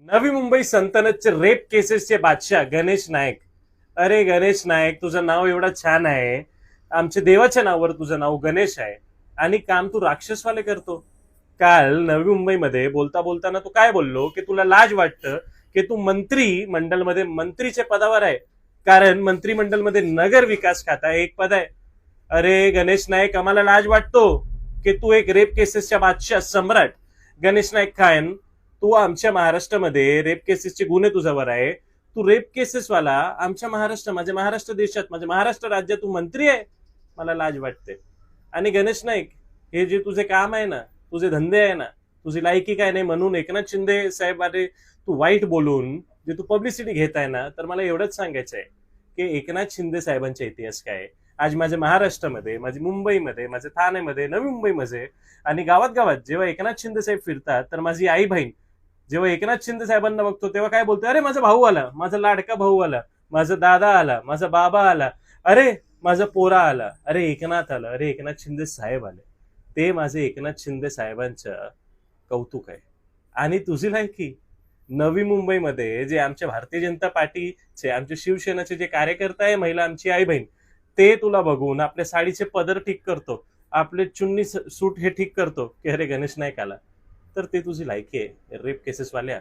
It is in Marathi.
नवी मुंबई सल्तनतचे रेप केसेसचे बादशाह गणेश नाईक. अरे गणेश नाईक, तुझं नाव एवढं छान आहे. आमच्या देवाच्या नावावर तुझं नाव गणेश आहे आणि काम तू राक्षसवाले करतो. काल नवी मुंबईमध्ये बोलता बोलताना तू काय बोललो की तुला लाज वाटतं की तू मंत्री मंडलमध्ये मंत्रीच्या पदावर आहे, कारण मंत्रिमंडलमध्ये नगर विकास खाता एक पद आहे. अरे गणेश नाईक, आम्हाला लाज वाटतो की तू एक रेप केसेसच्या बादशाह सम्राट गणेश नाईक खान. तू आमच्या महाराष्ट्रामध्ये रेप केसेसचे गुन्हे तुझ्यावर आहे. तू रेप केसेसवाला आमच्या महाराष्ट्र, माझ्या महाराष्ट्र देशात, माझ्या महाराष्ट्र राज्यात तू मंत्री आहे. मला लाज वाटते. आणि गणेश नाईक, हे जे तुझे काम आहे ना, तुझे धंदे आहे ना, तुझी लायकी काय नाही म्हणून एकनाथ शिंदे साहेब अरे तू वाईट बोलून जे तू पब्लिसिटी घेत आहे ना, तर मला एवढंच सांगायचं आहे की एकनाथ शिंदे साहेबांचा इतिहास काय आहे. आज माझ्या महाराष्ट्रामध्ये, माझी मुंबईमध्ये, माझ्या ठाण्यामध्ये, नवी मुंबईमध्ये आणि गावात गावात जेव्हा एकनाथ शिंदे साहेब फिरतात, तर माझी आई बहीण जेव्हा एकनाथ शिंदे साहेबांना बघतो तेव्हा काय बोलतो, अरे माझा भाऊ आला, माझा लाडका भाऊ आला, माझा दादा आला, माझा बाबा आला, अरे माझा पोरा आला, अरे एकनाथ आला, अरे एकनाथ शिंदे साहेब आले. ते माझे एकनाथ शिंदे साहेबांचं कौतुक आहे. आणि तुझी लायकी नवी मुंबईमध्ये जे आमच्या भारतीय जनता पार्टीचे, आमच्या शिवसेनेचे जे कार्यकर्ता आहे, महिला आमची आई बहीण, ते तुला बघून आपल्या साडीचे पदर ठीक करतो, आपले चुन्नी सूट हे ठीक करतो की अरे गणेश नाईक आला. तर ते तुझी लायकी आहे रेप केसेस वाल्या.